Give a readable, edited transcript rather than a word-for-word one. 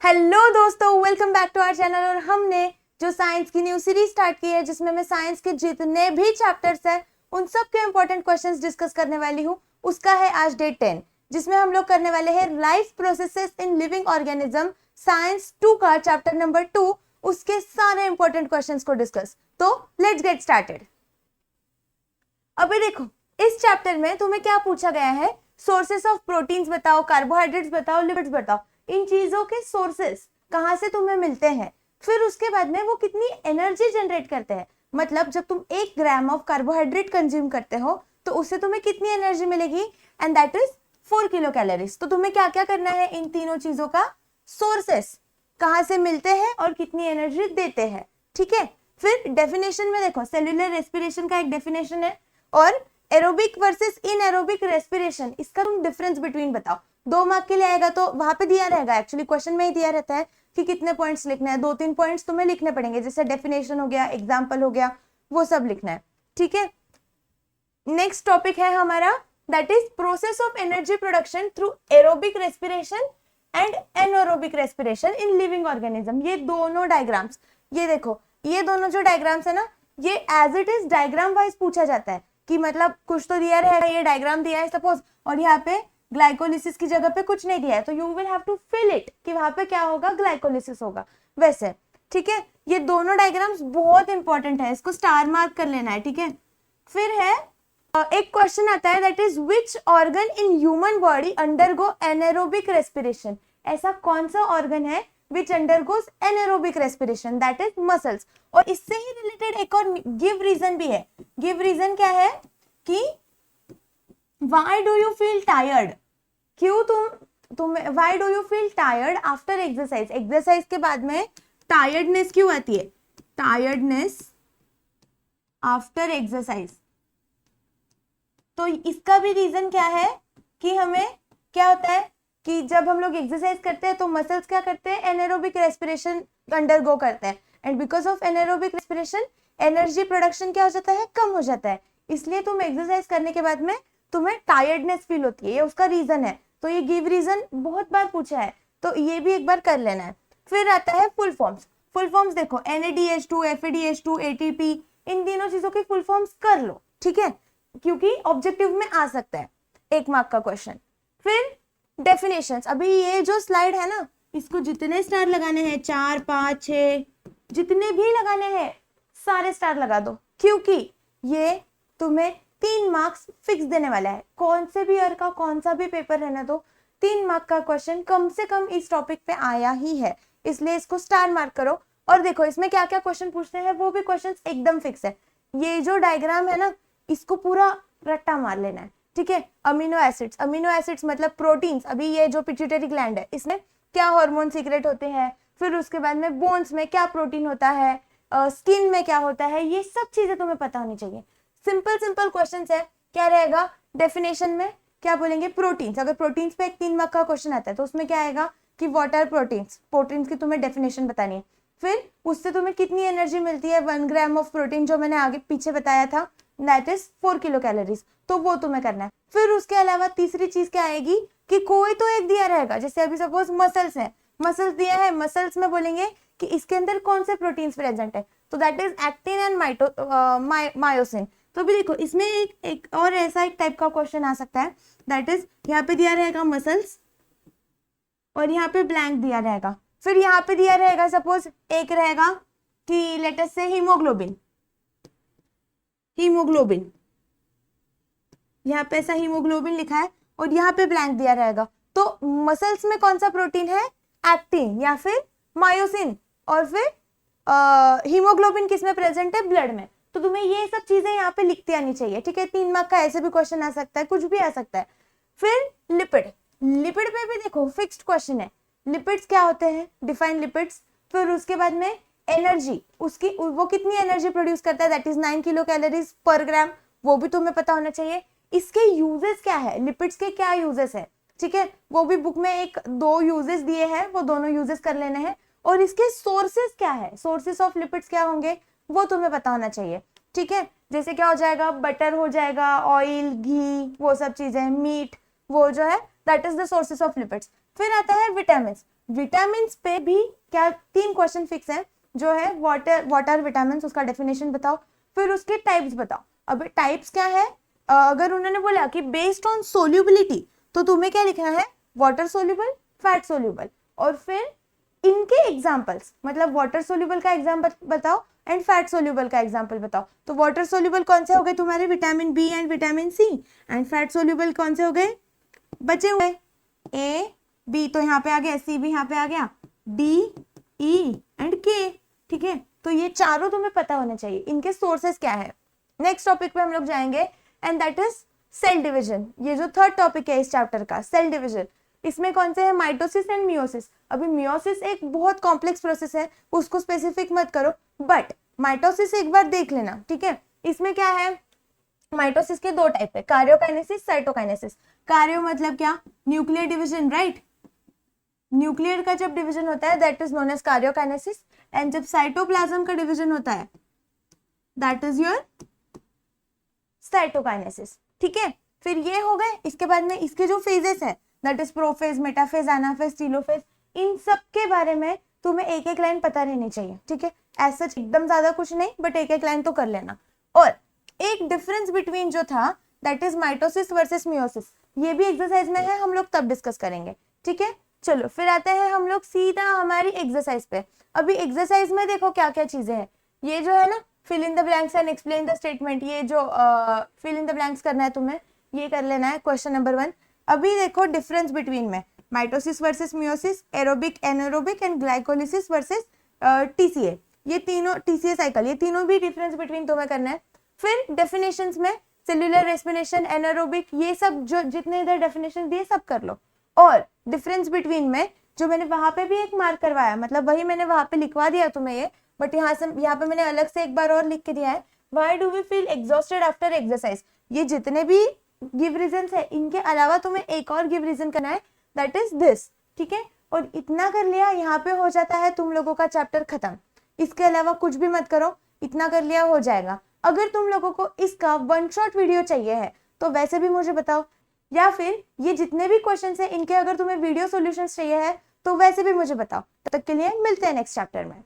Hello दोस्तों, welcome back to our channel. और हमने जो साइंस की न्यू सीरीज स्टार्ट की है जिसमें मैं साइंस के जितने भी चैप्टर्स हैं उन सब के इंपॉर्टेंट क्वेश्चंस डिस्कस करने वाली हूँ। उसका है आज डे 10 जिसमें हम लोग करने वाले हैं life processes in living organism science 2 का चैप्टर नंबर 2, उसके सारे इंपॉर्टेंट क्वेश्चंस को डिस्कस। तो लेट्स गेट स्टार्टेड। अभी देखो, इस चैप्टर में तुम्हें क्या पूछा गया है, सोर्सेस ऑफ प्रोटीन्स बताओ, कार्बोहाइड्रेट्स बताओ, लिपिड्स बताओ। इन चीजों के सोर्सेस कहां से तुम्हें मिलते हैं, फिर उसके बाद में वो कितनी एनर्जी जनरेट करते हैं। मतलब जब तुम 1 ग्राम ऑफ कार्बोहाइड्रेट कंज्यूम करते हो तो उससे तुम्हें कितनी एनर्जी मिलेगी, and that is 4 kilo calories. तो तुम्हें क्या क्या करना है, इन तीनों चीजों का सोर्सेस कहां से मिलते हैं और कितनी एनर्जी देते हैं। ठीक है, फिर डेफिनेशन में देखो, सेल्यूलर रेस्पिरेशन का एक डेफिनेशन है और एरोबिक वर्सेस इनएरोबिक रेस्पिरेशन, इसका तुम डिफरेंस बिटवीन बताओ। 2 मार्क के लिए आएगा तो वहां पे दिया रहेगा, एक्चुअली क्वेश्चन में ही दिया रहता है कि कितने पॉइंट्स लिखना है। 2-3 पॉइंट्स तुम्हें लिखने पड़ेंगे, जैसे डेफिनेशन हो गया, एग्जाम्पल हो गया, वो सब लिखना है। ठीक है, नेक्स्ट टॉपिक है हमारा, that is process of energy production through aerobic respiration and anaerobic respiration in living organism. ये दोनों डायग्राम्स, ये देखो, ये दोनों जो डायग्राम्स है ना, ये as it is diagram wise पूछा जाता है कि मतलब कुछ तो दिया रहेगा, ये डायग्राम दिया है सपोज, और यहाँ पे ग्लाइकोलिसिस की जगह पे कुछ नहीं दिया है, तो you will have to fill it कि वहां पे क्या होगा, ग्लाइकोलिसिस होगा वैसे। ठीक है, ये दोनों डायग्राम्स बहुत इंपॉर्टेंट है, इसको स्टार मार्क कर लेना है। ठीक है, फिर है एक क्वेश्चन आता है, that is which organ in human body undergo anaerobic respiration. ऐसा कौन सा ऑर्गन है which undergoes anaerobic respiration, that is muscles। और इससे ही रिलेटेड एक और गिव रीजन भी है। गिव रीजन क्या है कि why do you feel tired, क्यों तुम why do you feel tired after exercise, exercise के बाद में टायर्डनेस क्यों आती है, टायर्डनेस आफ्टर एक्सरसाइज। तो इसका भी रीजन क्या है कि हमें क्या होता है कि जब हम लोग एक्सरसाइज करते हैं तो मसल्स क्या करते हैं, एनारोबिक रेस्पिरेशन अंडरगो करते हैं, and because of anaerobic respiration energy production क्या हो जाता है, कम हो जाता है। इसलिए तुम एक्सरसाइज करने के बाद में तुम्हें टायर्डनेस फील होती है, ये उसका रीजन है। तो ये गिव रीजन बहुत बार पूछा है, तो ये भी एक बार कर लेना है। फिर आता है फुल फॉर्म्स। फुल फॉर्म्स देखो, NADH2, FADH2, ATP, इन तीनों चीजों की फुल फॉर्म्स कर लो। ठीक है, क्योंकि ऑब्जेक्टिव में आ सकता है 1 मार्क का क्वेश्चन। फिर डेफिनेशंस, अभी ये जो स्लाइड है ना, इसको जितने स्टार लगाने हैं, 4, 5, 6 जितने भी लगाने हैं सारे स्टार लगा दो, क्योंकि ये तुम्हें 3 मार्क्स फिक्स देने वाला है। कौन से भी ईयर का कौन सा भी पेपर रहना तो 3 मार्क का क्वेश्चन कम से कम इस टॉपिक पे आया ही है, इसलिए इसको स्टार मार्क करो। और देखो इसमें क्या क्या क्वेश्चन पूछते हैं, वो भी क्वेश्चन एकदम फिक्स है। ये जो डायग्राम है ना, इसको पूरा रट्टा मार लेना है। ठीक है, अमीनो एसिड्स, अमीनो एसिड्स मतलब प्रोटीन्स। अभी ये जो पिट्यूटरी ग्लैंड है, इसमें क्या हार्मोन सीक्रेट होते हैं, फिर उसके बाद में बोन्स में क्या प्रोटीन होता है, स्किन में क्या होता है, ये सब चीजें तुम्हें पता होनी चाहिए। सिंपल सिंपल क्वेश्चन है। क्या रहेगा डेफिनेशन में, क्या बोलेंगे, प्रोटीन्स। अगर प्रोटीन्स पे एक 3 मार्क का क्वेश्चन आता है तो उसमें क्या आएगा कि व्हाट आर प्रोटीन्स, प्रोटीन्स की तुम्हें डेफिनेशन बतानी है। फिर उससे तुम्हें कितनी एनर्जी मिलती है, 1 ग्राम ऑफ प्रोटीन, जो मैंने आगे पीछे बताया था, दैट इज 4 किलो कैलोरीज, तो वो तुम्हें करना है। फिर उसके अलावा तीसरी चीज क्या आएगी कि कोई तो एक दिया रहेगा, जैसे अभी सपोज मसल्स है, मसल्स दिया है, मसल्स में बोलेंगे कि इसके अंदर कौन से प्रोटीन्स प्रेजेंट है, तो that is actin and myosin. तो भी देखो इसमें एक और ऐसा एक टाइप का क्वेश्चन आ सकता है, दैट इज यहाँ पे दिया रहेगा मसल्स और यहाँ पे ब्लैंक दिया रहेगा। फिर यहाँ पे दिया रहेगा सपोज एक रहेगा कि लेट अस से हीमोग्लोबिन, हीमोग्लोबिन यहाँ पे ऐसा हीमोग्लोबिन लिखा है और यहाँ पे ब्लैंक दिया रहेगा। तो मसल्स में कौन सा प्रोटीन है, एक्टिन या फिर मायोसिन, और फिर हीमोग्लोबिन किस में प्रेजेंट है, ब्लड में। तो तुम्हें ये सब चीजें यहाँ पे लिखती आनी चाहिए। ठीक है, 3 मार्क का ऐसे भी क्वेश्चन आ सकता है, कुछ भी आ सकता है। फिर लिपिड, लिपिड पे भी देखो फिक्स्ड क्वेश्चन है, लिपिड्स क्या होते हैं, डिफाइन लिपिड्स। फिर उसके बाद में एनर्जी, उसकी वो कितनी एनर्जी प्रोड्यूस करता है, दैट इज 9 किलो कैलोरीज पर ग्राम, वो भी तुम्हें पता होना चाहिए। इसके यूजेस क्या है, लिपिड्स के क्या यूजेस है, ठीक है, वो भी बुक में 1-2 यूजेस दिए हैं, वो दोनों यूजेस कर लेने हैं। और इसके सोर्सेस क्या है, सोर्सेस ऑफ लिपिड्स क्या होंगे, वो तुम्हें पता होना चाहिए। ठीक है, जैसे क्या हो जाएगा, बटर हो जाएगा, ऑयल, घी, वो सब चीजें, मीट, वो जो है that is the sources of lipids. फिर आता है विटामिन। विटामिन पे भी क्या 3 क्वेश्चन फिक्स है, जो है व्हाट आर विटामिन, उसका डेफिनेशन बताओ, फिर उसके टाइप्स बताओ। अब टाइप्स क्या है, अगर उन्होंने बोला कि बेस्ड ऑन सोल्यूबिलिटी, तो तुम्हें क्या लिखना है, वाटर सोल्यूबल, फैट सोल्यूबल, और फिर इनके एग्जांपल्स, मतलब वाटर सोल्यूबल का एग्जांपल बताओ एंड फैट सोल्यूबल का एग्जांपल बताओ। तो वाटर सोल्यूबल कौन से हो गए तुम्हारे, vitamin B and vitamin C, and fat soluble कौन से हो गए, बचे हुए ए बी, तो यहाँ पे आ गया, सी भी यहाँ पे आ गया, डी ई एंड के, ठीक है। तो ये चारों तुम्हें पता होने चाहिए, इनके सोर्सेस क्या है। नेक्स्ट टॉपिक पे हम लोग जाएंगे and that is cell division. ये जो थर्ड टॉपिक है इस चैप्टर का, सेल डिविजन, इसमें कौन से है, माइटोसिस एंड मियोसिस। अभी मियोसिस एक बहुत कॉम्प्लेक्स प्रोसेस है, उसको स्पेसिफिक मत करो, बट माइटोसिस एक बार देख लेना, ठीक है। इसमें क्या है, माइटोसिस के 2 टाइप है, कार्योकाइनेसिस, साइटोकाइनेसिस। कार्यो मतलब क्या, न्यूक्लियर डिवीजन, राइट। न्यूक्लियर का जब डिवीजन होता है that is known as karyokinesis, and जब साइटोप्लाज्म का डिवीजन होता है दैट इज योर साइटोकाइनेसिस, ठीक है। फिर ये हो गए, इसके बाद में इसके जो फेजेस है that is prophase, metaphase, anaphase, telophase, इन सब के बारे में तुम्हें एक एक लाइन पता रहनी चाहिए, ठीक है। ऐसा एकदम ज्यादा कुछ नहीं, बट एक एक लाइन तो कर लेना। और एक डिफरेंस बिटवीन जो था that is mitosis versus meiosis, ये भी एक्सरसाइज में है, हम लोग तब डिस्कस करेंगे, ठीक है। चलो फिर आते हैं हम लोग सीधा हमारी एक्सरसाइज पे। अभी एक्सरसाइज में देखो क्या क्या चीजें हैं, ये जो है ना, fill in the blanks and explain the statement, ये जो फिल इन द ब्लैंक्स करना है तुम्हें, ये कर लेना है क्वेश्चन नंबर 1। अभी देखो डिफरेंस बिटवीन में mitosis versus meiosis, aerobic, anaerobic and glycolysis versus TCA, ये तीनों टीसीए साइकिल, ये तीनों भी डिफरेंस बिटवीन तुम्हें करना है। फिर डेफिनेशंस में सेल्यूलर रेस्पिरेशन, एनारोबिक, ये सब जो जितने इधर डेफिनेशन दिए सब कर लो। और डिफरेंस बिटवीन में जो मैंने वहां पे भी एक मार्क करवाया, मतलब वही मैंने वहां पे लिखवा दिया तुम्हें ये, बट यहाँ पे मैंने अलग से एक बार और लिख के दिया है, why do we feel exhausted after exercise. ये जितने भी गिव रीजंस है, इनके अलावा तुम्हें एक और गिव रीजन करना है, दैट इज दिस, ठीक है। और इतना कर लिया, यहाँ पे हो जाता है तुम लोगों का चैप्टर खत्म। इसके अलावा कुछ भी मत करो, इतना कर लिया हो जाएगा। अगर तुम लोगों को इसका 1 शॉट वीडियो चाहिए है तो वैसे भी मुझे बताओ, या फिर ये जितने भी क्वेश्चन है इनके अगर तुम्हें वीडियो सॉल्यूशंस चाहिए है तो वैसे भी मुझे बताओ। तब तक के लिए मिलते हैं नेक्स्ट चैप्टर में।